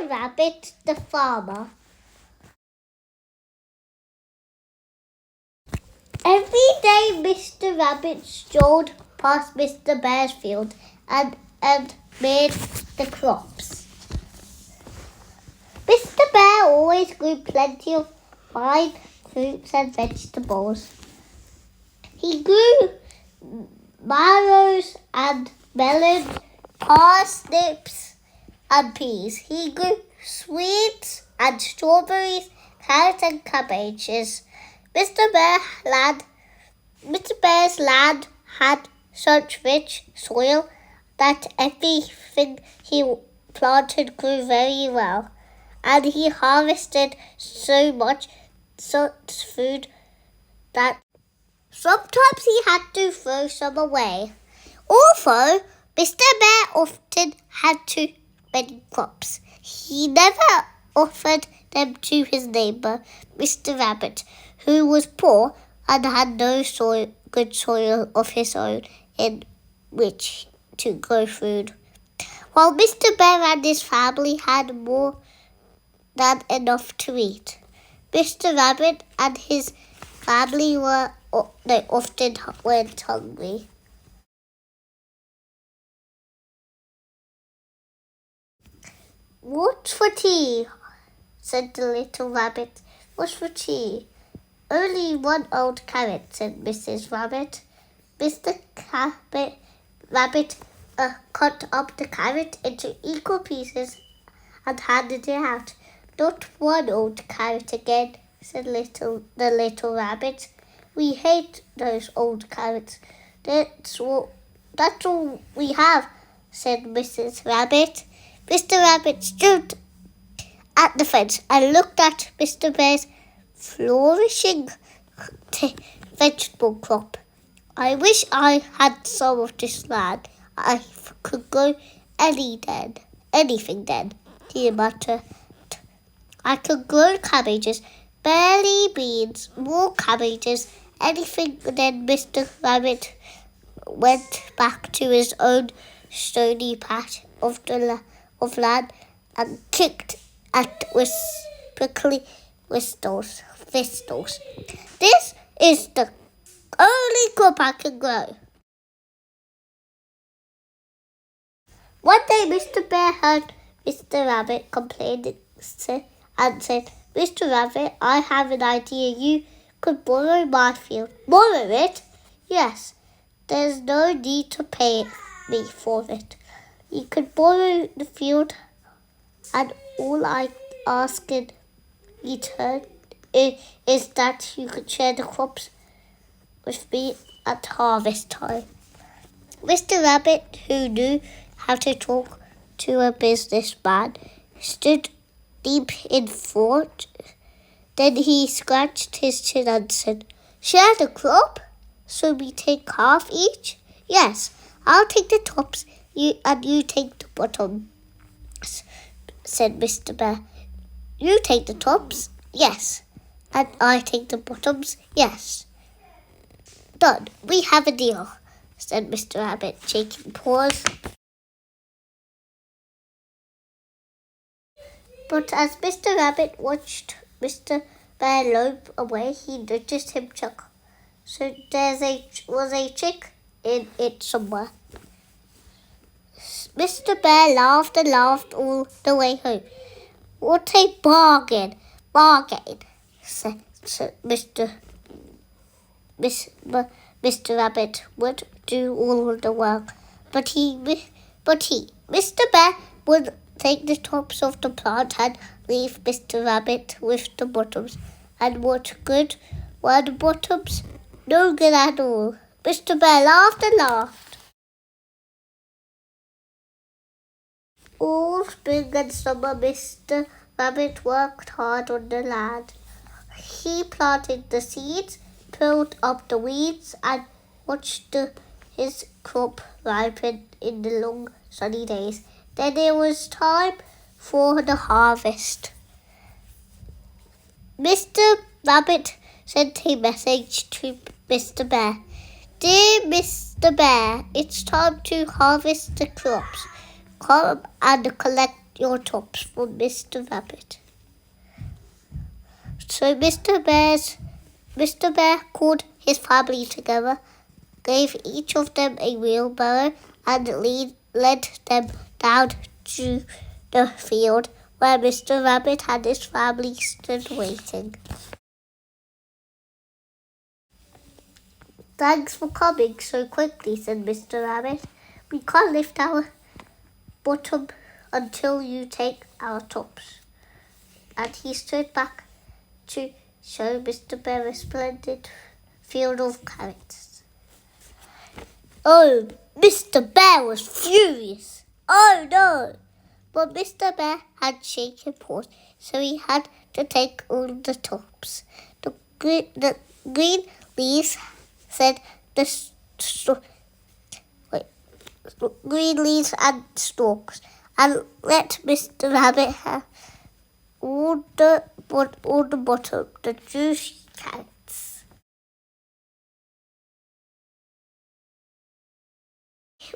Mr. Rabbit, the farmer. Every day Mr. Rabbit strolled past Mr. Bear's field and made the crops. Mr. Bear always grew plenty of fine fruits and vegetables. He grew marrows and melons, parsnips and peas. He grew sweets and strawberries, carrots and cabbages. Mr. Bear's land had such rich soil that everything he planted grew very well, and he harvested so much food that sometimes he had to throw some away. Although Mr. Bear often had too many crops, he never offered them to his neighbor, Mr. Rabbit, who was poor and had no good soil of his own in which to grow food. While Mr. Bear and his family had more than enough to eat, Mr. Rabbit and his family often went hungry. "What's for tea?" said the little rabbit. "What's for tea?" "Only one old carrot," said Mrs. Rabbit. Mr. Rabbit cut up the carrot into equal pieces and handed it out. "Not one old carrot again," said the little rabbit. "We hate those old carrots. That's all we have," said Mrs. Rabbit. Mr. Rabbit stood at the fence and looked at Mr. Bear's flourishing vegetable crop. "I wish I had some of this land. I could grow anything then," he muttered. "I could grow cabbages, barley beans, more cabbages, anything." Then Mr. Rabbit went back to his own stony patch of land and kicked at prickly thistles. "This is the only crop I can grow." One day Mr. Bear heard Mr. Rabbit complaining and said, "Mr. Rabbit, I have an idea. You could borrow my field." "Borrow it?" "Yes. There's no need to pay me for it. You could borrow the field, and all I ask in return is that you could share the crops with me at harvest time." Mr. Rabbit, who knew how to talk to a businessman, stood deep in thought. Then he scratched his chin and said, "Share the crop? So we take half each?" "Yes, I'll take the tops, and you take the bottoms," said Mr. Bear. "You take the tops?" "Yes." "And I take the bottoms?" "Yes." "Done. We have a deal," said Mr. Rabbit, shaking paws. But as Mr. Rabbit watched Mr. Bear lope away, he noticed him chuckle. So there was a trick in it somewhere. Mr. Bear laughed and laughed all the way home. "What a bargain! Bargain!" said Mr. Rabbit would do all the work, but Mr. Bear would take the tops of the plant and leave Mr. Rabbit with the bottoms. And what good were the bottoms? No good at all. Mr. Bear laughed and laughed. All spring and summer, Mr. Rabbit worked hard on the land. He planted the seeds, pulled up the weeds, and watched his crop ripen in the long sunny days. Then it was time for the harvest. Mr. Rabbit sent a message to Mr. Bear. "Dear Mr. Bear, it's time to harvest the crops. Come and collect your tops for Mr. Rabbit. So Mr. Bear called his family together, gave each of them a wheelbarrow, and led them down to the field where Mr. Rabbit and his family stood waiting. "Thanks for coming so quickly," said Mr. Rabbit. "We can't lift our bottom until you take our tops." And he stood back to show Mr. Bear a splendid field of carrots. Oh, Mr. Bear was furious. Oh no! But Mr. Bear had shaken paws, so he had to take all the tops. The green leaves said green leaves and stalks, and let Mr. Rabbit have all the bottom, the juicy carrots.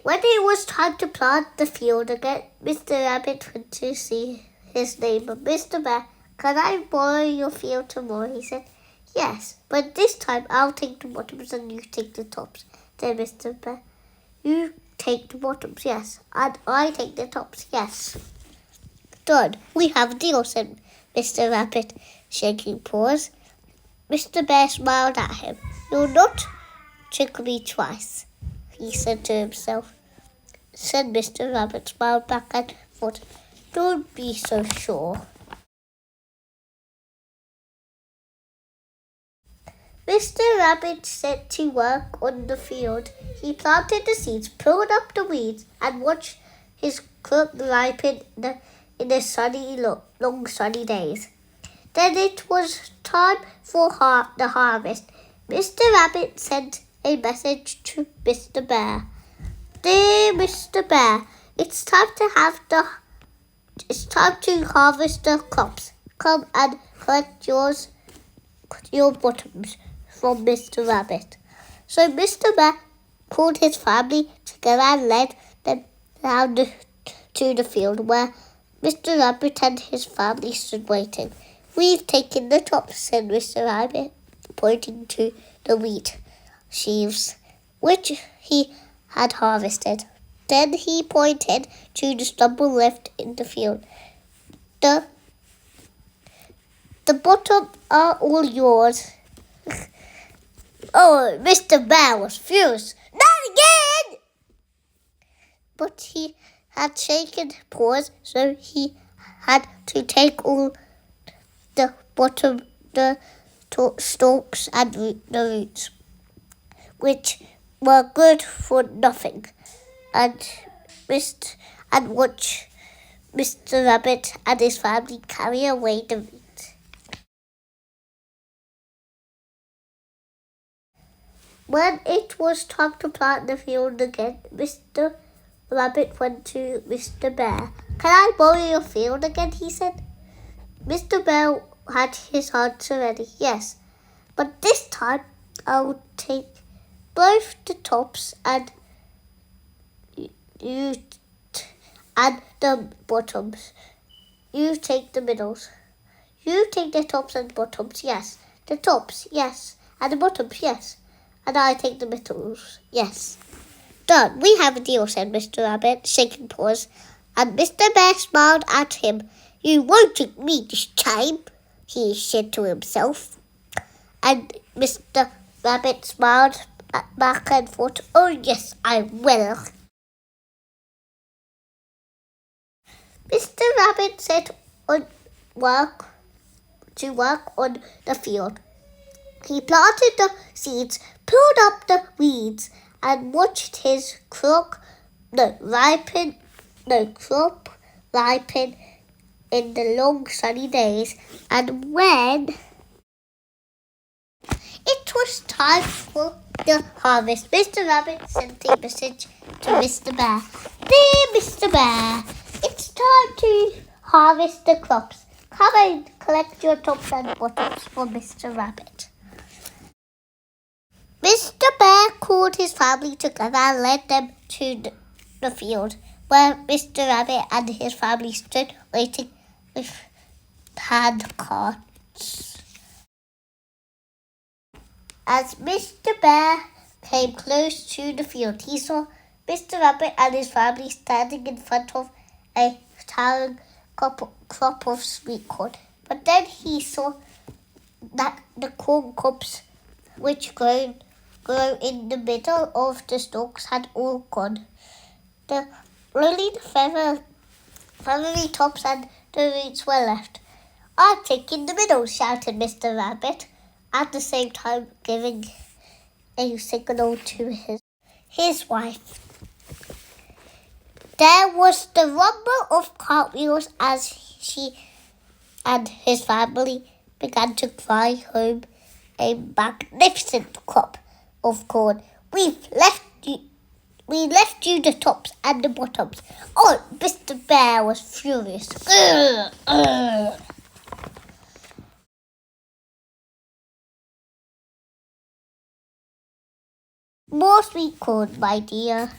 When it was time to plant the field again, Mr. Rabbit went to see his neighbor, Mr. Bear. "Can I borrow your field tomorrow?" he said. "Yes, but this time I'll take the bottoms and you take the tops," said Mr. Bear. "You take the bottoms, yes, and I take the tops, yes." "Done. We have a deal," said Mr. Rabbit, shaking paws. Mr. Bear smiled at him. "You'll not trick me twice," he said to himself. Said Mr. Rabbit, smiled back and thought, "Don't be so sure." Mr. Rabbit set to work on the field. He planted the seeds, pulled up the weeds, and watched his crop ripen in the long sunny days. Then it was time for the harvest. Mr. Rabbit sent a message to Mr. Bear. "Dear Mr. Bear, it's time to harvest the crops. Come and collect your bottoms from Mr. Rabbit." So Mr. Bear called his family together and led them down to the field where Mr. Rabbit and his family stood waiting. "We've taken the tops," said Mr. Rabbit, pointing to the wheat sheaves, which he had harvested. Then he pointed to the stubble left in the field. The bottom are all yours." Oh, Mr. Bear was furious. "Not again!" But he had shaken paws, so he had to take all the bottom, the stalks and the roots, which were good for nothing, and watch Mr. Rabbit and his family carry away the meat. When it was time to plant the field again, Mr. Rabbit went to Mr. Bear. "Can I borrow your field again?" he said. Mr. Bear had his answer ready. "Yes, but this time I'll take both the tops and the bottoms. You take the middles." "You take the tops and bottoms, yes. The tops, yes. And the bottoms, yes. And I take the middles, yes." "Done. We have a deal," said Mr. Rabbit, shaking paws. And Mr. Bear smiled at him. "You won't trick me this time," he said to himself. And Mr. Rabbit smiled back and thought, "Oh yes, I will." Mr. Rabbit set to work on the field. He planted the seeds, pulled up the weeds, and watched his crop ripen in the long sunny days. And when it was time for the harvest, Mr. Rabbit sent a message to Mr. Bear. "Dear Mr. Bear, it's time to harvest the crops. Come and collect your tops and bottoms for Mr. Rabbit." Mr. Bear called his family together and led them to the field where Mr. Rabbit and his family stood waiting with hand carts. As Mr. Bear came close to the field, he saw Mr. Rabbit and his family standing in front of a towering crop of sweet corn. But then he saw that the corn cobs, which grow in the middle of the stalks, had all gone. Only the feathery tops and the roots were left. "I'm taking the middle," shouted Mr. Rabbit, at the same time giving a signal to his wife. There was the rumble of cartwheels as she and his family began to cry home a magnificent crop of corn. We left you the tops and the bottoms." Oh, Mr. Bear was furious. More sweet corn, my dear,